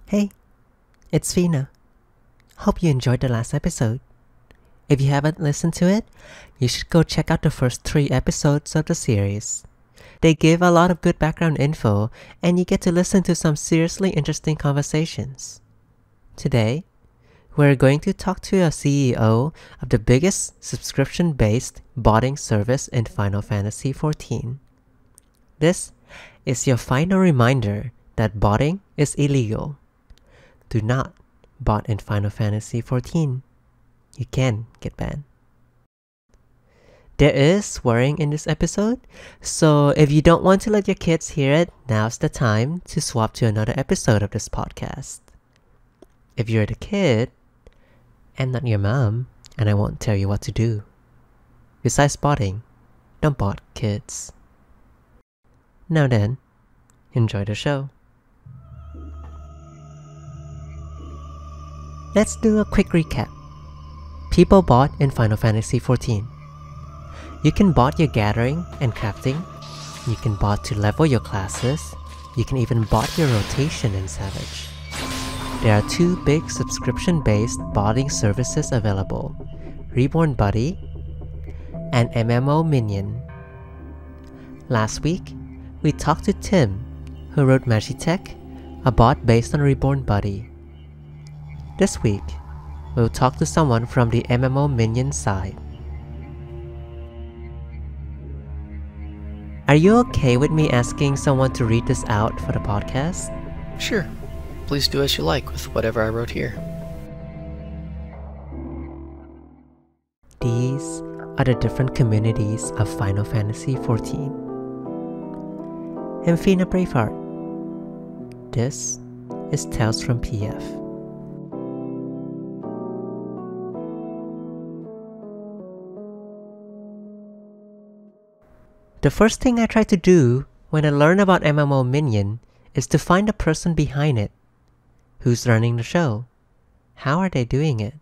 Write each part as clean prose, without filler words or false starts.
Hey, it's Fina. Hope you enjoyed the last episode. If you haven't listened to it, you should go check out the first 3 episodes of the series. They give a lot of good background info, and you get to listen to some seriously interesting conversations. Today, we're going to talk to a CEO of the biggest subscription-based botting service in Final Fantasy XIV. This is your final reminder that botting is illegal. Do not bot in Final Fantasy XIV. You can get banned. There is swearing in this episode, so if you don't want to let your kids hear it, now's the time to swap to another episode of this podcast. If you're the kid, I'm not your mom, and I won't tell you what to do. Besides botting, don't bot kids. Now then, enjoy the show. Let's do a quick recap. People bot in Final Fantasy XIV. You can bot your gathering and crafting. You can bot to level your classes. You can even bot your rotation in Savage. There are 2 big subscription-based botting services available: Reborn Buddy and MMO Minion. Last week, we talked to Tim, who wrote Magitech, a bot based on Reborn Buddy. This week, we'll talk to someone from the MMO Minion side. Are you okay with me asking someone to read this out for the podcast? Sure. Please do as you like with whatever I wrote here. These are the different communities of Final Fantasy XIV. I'm Fina Braveheart. This is Tales from PF. The first thing I try to do when I learn about MMO Minion is to find the person behind it. Who's running the show? How are they doing it?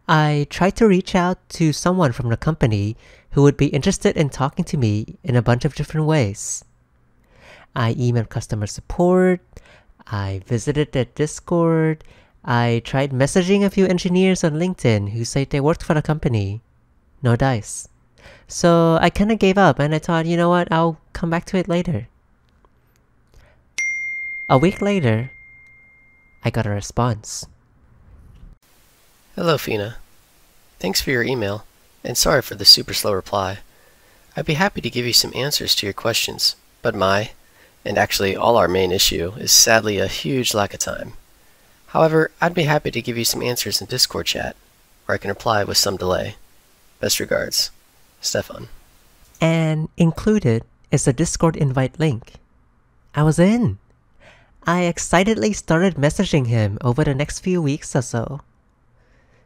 I try to reach out to someone from the company who would be interested in talking to me in a bunch of different ways. I emailed customer support, I visited their Discord, I tried messaging a few engineers on LinkedIn who said they worked for the company. No dice. So I kinda gave up and I thought, you know what, I'll come back to it later. A week later, I got a response. Hello, Fina. Thanks for your email, and sorry for the super slow reply. I'd be happy to give you some answers to your questions, but and actually all our main issue, is sadly a huge lack of time. However, I'd be happy to give you some answers in Discord chat, where I can reply with some delay. Best regards, Stefan. And included is a Discord invite link. I was in. I excitedly started messaging him over the next few weeks or so.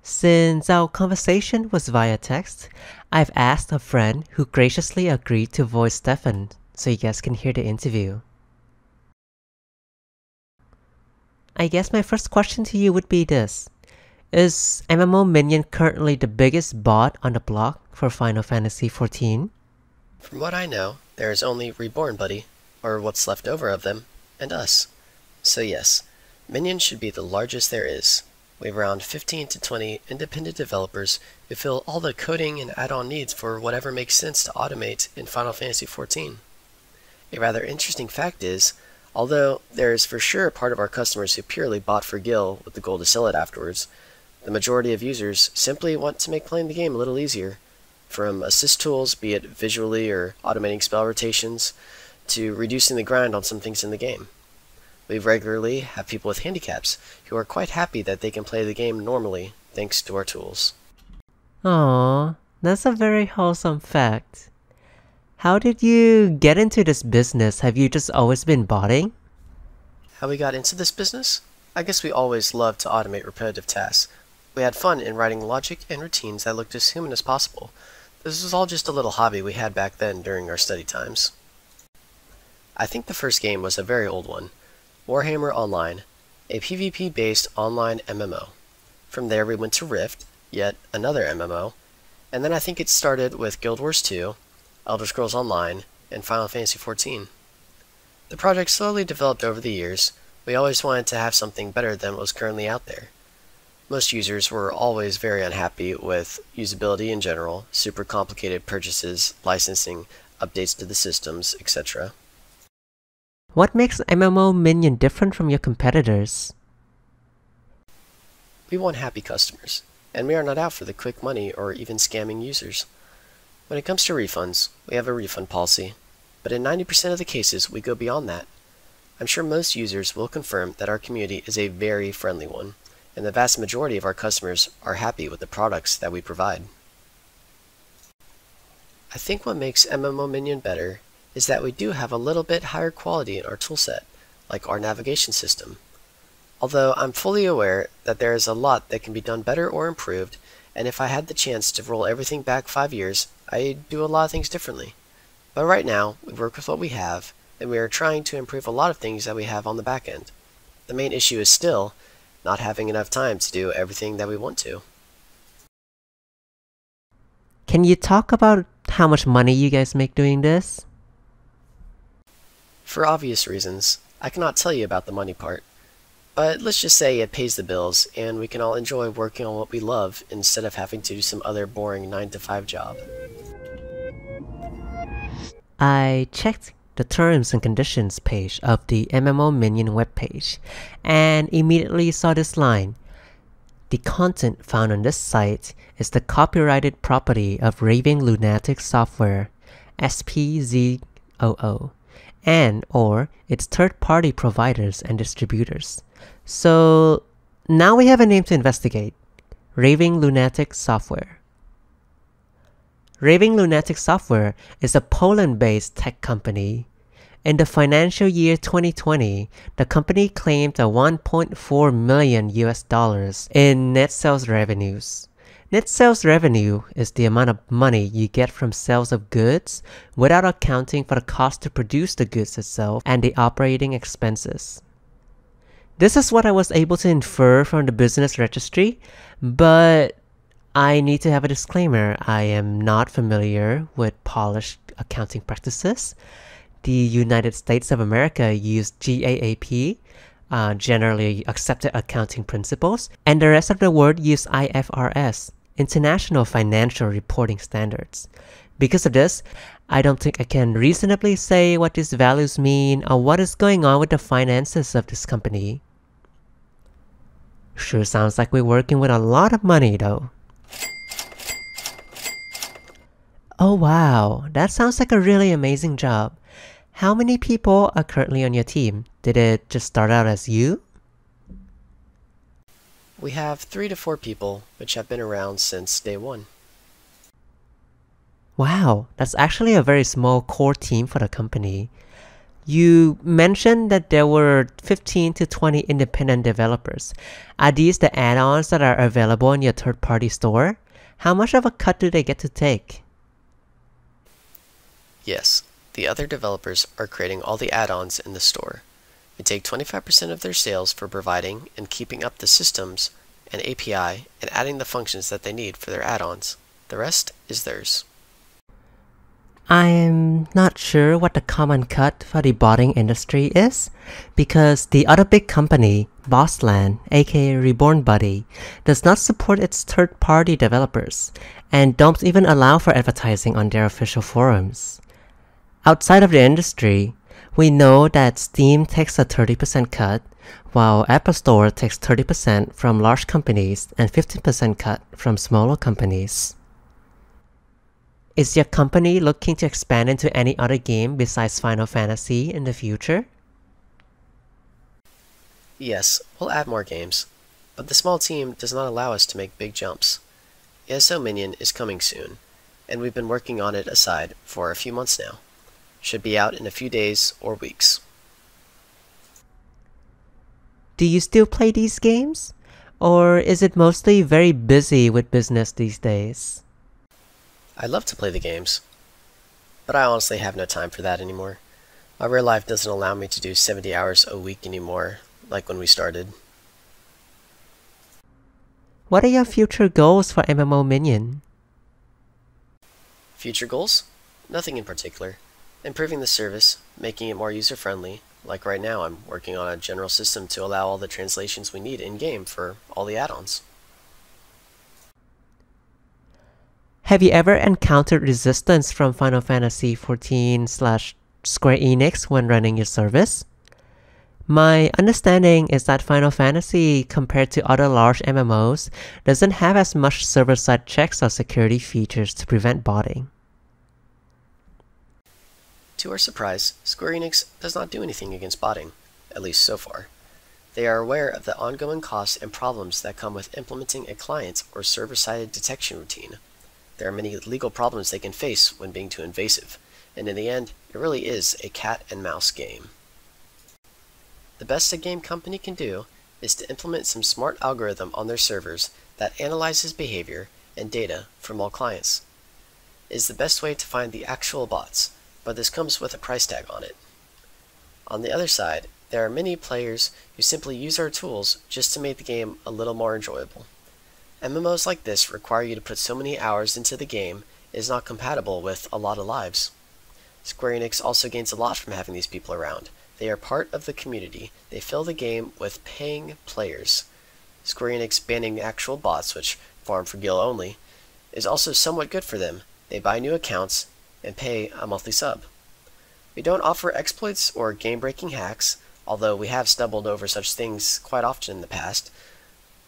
Since our conversation was via text, I've asked a friend who graciously agreed to voice Stefan so you guys can hear the interview. I guess my first question to you would be this. Is MMO Minion currently the biggest bot on the block for Final Fantasy XIV? From what I know, there is only Reborn Buddy, or what's left over of them, and us. So yes, Minion should be the largest there is. We have around 15 to 20 independent developers who fill all the coding and add-on needs for whatever makes sense to automate in Final Fantasy XIV. A rather interesting fact is, although there is for sure a part of our customers who purely bought for Gil with the goal to sell it afterwards, the majority of users simply want to make playing the game a little easier, from assist tools, be it visually or automating spell rotations, to reducing the grind on some things in the game. We regularly have people with handicaps who are quite happy that they can play the game normally thanks to our tools. Aww, that's a very wholesome fact. How did you get into this business? Have you just always been botting? How we got into this business? I guess we always loved to automate repetitive tasks. We had fun in writing logic and routines that looked as human as possible. This was all just a little hobby we had back then during our study times. I think the first game was a very old one, Warhammer Online, a PvP-based online MMO. From there we went to Rift, yet another MMO, and then I think it started with Guild Wars 2, Elder Scrolls Online, and Final Fantasy XIV. The project slowly developed over the years, We always wanted to have something better than what was currently out there. Most users were always very unhappy with usability in general, super complicated purchases, licensing, updates to the systems, etc. What makes MMO Minion different from your competitors? We want happy customers, and we are not out for the quick money or even scamming users. When it comes to refunds, we have a refund policy, but in 90% of the cases we go beyond that. I'm sure most users will confirm that our community is a very friendly one, and the vast majority of our customers are happy with the products that we provide. I think what makes MMO Minion better is that we do have a little bit higher quality in our toolset, like our navigation system. Although I'm fully aware that there is a lot that can be done better or improved, and if I had the chance to roll everything back 5 years, I'd do a lot of things differently. But right now, we work with what we have, and we are trying to improve a lot of things that we have on the back end. The main issue is still not having enough time to do everything that we want to. Can you talk about how much money you guys make doing this? For obvious reasons, I cannot tell you about the money part. But let's just say it pays the bills, and we can all enjoy working on what we love instead of having to do some other boring 9-to-5 job. I checked the terms and conditions page of the MMO Minion webpage and immediately saw this line. The content found on this site is the copyrighted property of Raving Lunatic Software, SPZOO, and or its third-party providers and distributors. So now we have a name to investigate. Raving Lunatic Software. Raving Lunatic Software is a Poland-based tech company. In the financial year 2020, the company claimed a $1.4 million in net sales revenues. Net sales revenue is the amount of money you get from sales of goods without accounting for the cost to produce the goods itself and the operating expenses. This is what I was able to infer from the business registry, but I need to have a disclaimer. I am not familiar with polished accounting practices. The United States of America use GAAP, generally accepted accounting principles, and the rest of the world use IFRS, International Financial Reporting Standards. Because of this, I don't think I can reasonably say what these values mean or what is going on with the finances of this company. Sure sounds like we're working with a lot of money though. Oh wow, that sounds like a really amazing job. How many people are currently on your team? Did it just start out as you? We have 3 to 4 people, which have been around since day one. Wow, that's actually a very small core team for the company. You mentioned that there were 15 to 20 independent developers. Are these the add-ons that are available in your third-party store? How much of a cut do they get to take? Yes, the other developers are creating all the add-ons in the store. We take 25% of their sales for providing and keeping up the systems and API and adding the functions that they need for their add-ons. The rest is theirs. I'm not sure what the common cut for the botting industry is, because the other big company, Bossland, aka Reborn Buddy, does not support its third-party developers, and don't even allow for advertising on their official forums. Outside of the industry, we know that Steam takes a 30% cut, while Apple Store takes 30% from large companies and 15% cut from smaller companies. Is your company looking to expand into any other game besides Final Fantasy in the future? Yes, we'll add more games, but the small team does not allow us to make big jumps. ESO Minion is coming soon, and we've been working on it aside for a few months now. Should be out in a few days or weeks. Do you still play these games? Or is it mostly very busy with business these days? I love to play the games, but I honestly have no time for that anymore. My real life doesn't allow me to do 70 hours a week anymore, like when we started. What are your future goals for MMO Minion? Future goals? Nothing in particular. Improving the service, making it more user-friendly, Like right now, I'm working on a general system to allow all the translations we need in-game for all the add-ons. Have you ever encountered resistance from Final Fantasy XIV / Square Enix when running your service? My understanding is that Final Fantasy, compared to other large MMOs, doesn't have as much server-side checks or security features to prevent botting. To our surprise, Square Enix does not do anything against botting, at least so far. They are aware of the ongoing costs and problems that come with implementing a client or server-side detection routine. There are many legal problems they can face when being too invasive, and in the end, it really is a cat and mouse game. The best a game company can do is to implement some smart algorithm on their servers that analyzes behavior and data from all clients. It is the best way to find the actual bots, but this comes with a price tag on it. On the other side, there are many players who simply use our tools just to make the game a little more enjoyable. MMOs like this require you to put so many hours into the game, it is not compatible with a lot of lives. Square Enix also gains a lot from having these people around. They are part of the community. They fill the game with paying players. Square Enix banning actual bots, which farm for Gil only, is also somewhat good for them. They buy new accounts and pay a monthly sub. We don't offer exploits or game-breaking hacks, although we have stumbled over such things quite often in the past,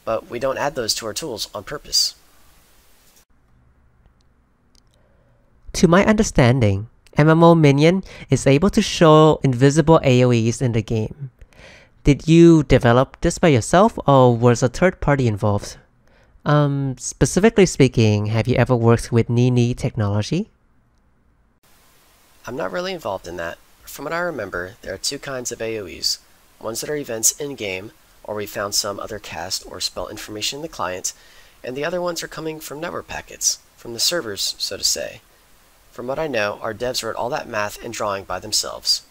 but we don't add those to our tools on purpose. To my understanding, MMO Minion is able to show invisible AoEs in the game. Did you develop this by yourself, or was a third party involved? Specifically speaking, have you ever worked with Nini technology? I'm not really involved in that. From what I remember, there are two kinds of AoEs. Ones that are events in-game, or we found some other cast or spell information in the client, and the other ones are coming from network packets, from the servers, so to say. From what I know, our devs wrote all that math and drawing by themselves.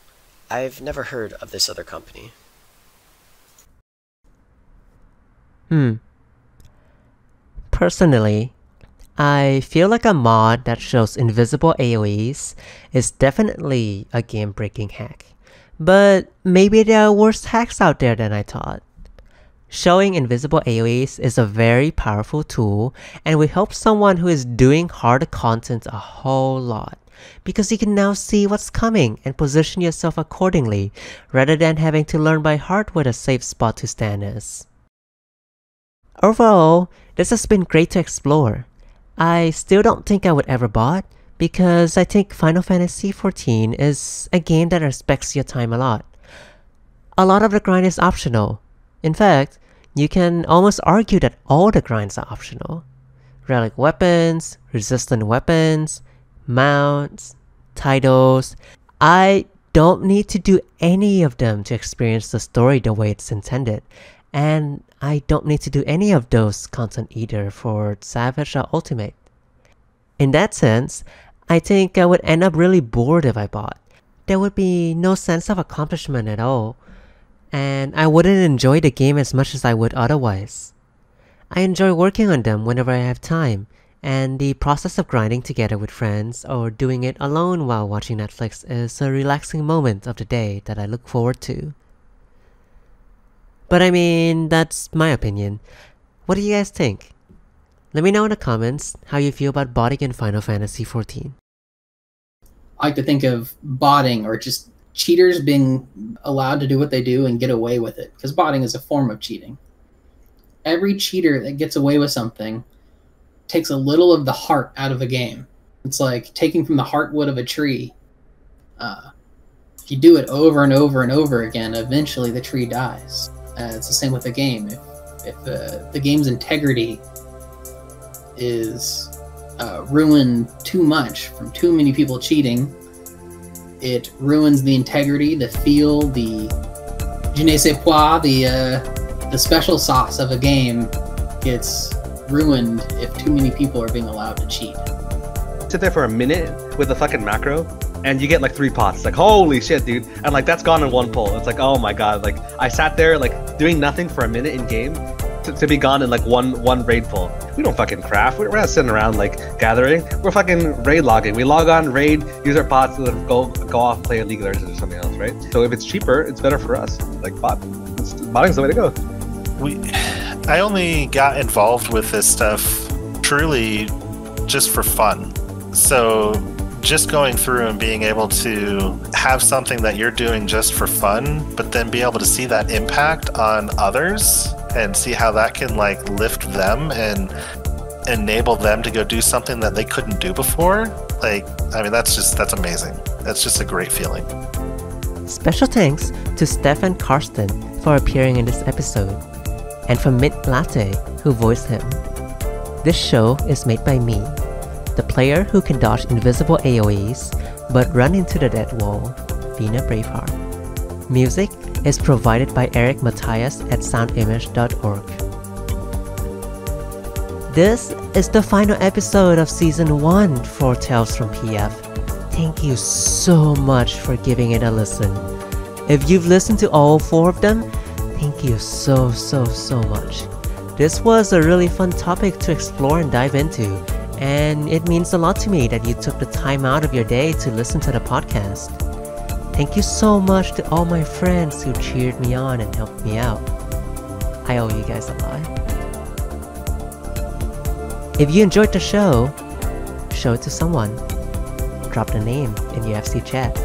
I've never heard of this other company. Personally, I feel like a mod that shows invisible AoEs is definitely a game-breaking hack. But maybe there are worse hacks out there than I thought. Showing invisible AoEs is a very powerful tool and will help someone who is doing harder content a whole lot, because you can now see what's coming and position yourself accordingly rather than having to learn by heart where the safe spot to stand is. Overall, this has been great to explore. I still don't think I would ever bot, because I think Final Fantasy XIV is a game that respects your time a lot. A lot of the grind is optional. In fact, you can almost argue that all the grinds are optional. Relic weapons, resistant weapons, mounts, titles. I don't need to do any of them to experience the story the way it's intended. And I don't need to do any of those content either for Savage or Ultimate. In that sense, I think I would end up really bored if I bought. There would be no sense of accomplishment at all, and I wouldn't enjoy the game as much as I would otherwise. I enjoy working on them whenever I have time, and the process of grinding together with friends or doing it alone while watching Netflix is a relaxing moment of the day that I look forward to. But I mean, that's my opinion. What do you guys think? Let me know in the comments how you feel about botting in Final Fantasy XIV. I like to think of botting or just cheaters being allowed to do what they do and get away with it, because botting is a form of cheating. Every cheater that gets away with something takes a little of the heart out of a game. It's like taking from the heartwood of a tree. If you do it over and over and over again, eventually the tree dies. It's the same with the game. If the game's integrity is ruined too much from too many people cheating, it ruins the integrity, the feel, the je ne sais quoi, the special sauce of a game gets ruined if too many people are being allowed to cheat. Sit there for a minute with a fucking macro and you get like 3 pots. It's like, holy shit, dude. And like that's gone in one pull. It's like, oh my god. Like I sat there like doing nothing for a minute in game to be gone in like one raid pull. We don't fucking craft. We're not sitting around like gathering. We're fucking raid logging. We log on, raid, use our pots, and then go off and play a League of Legends or something else, right? So if it's cheaper, it's better for us. Like botting's the way to go. I only got involved with this stuff truly just for fun. So just going through and being able to have something that you're doing just for fun, but then be able to see that impact on others and see how that can like lift them and enable them to go do something that they couldn't do before. Like, I mean, that's amazing. That's just a great feeling. Special thanks to Steph and Karsten for appearing in this episode, and for Mint Latte, who voiced him. This show is made by me, the player who can dodge invisible AoEs but run into the dead wall, Fina Braveheart. Music is provided by Eric Matthias at soundimage.org. This is the final episode of Season 1 for Tales from PF. Thank you so much for giving it a listen. If you've listened to all 4 of them, thank you so much. This was a really fun topic to explore and dive into, and it means a lot to me that you took the time out of your day to listen to the podcast. Thank you so much to all my friends who cheered me on and helped me out. I owe you guys a lot. If you enjoyed the show, show it to someone. Drop the name in UFC chat.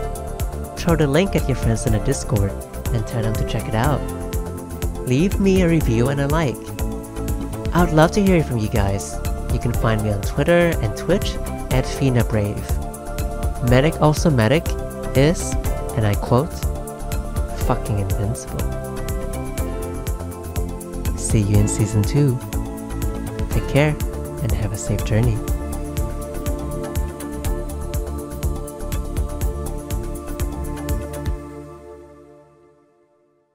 Throw the link at your friends in the Discord and tell them to check it out. Leave me a review and a like. I would love to hear from you guys. You can find me on Twitter and Twitch at FinaBrave. Medic Also Medic is, and I quote, fucking invincible. See you in Season 2. Take care and have a safe journey.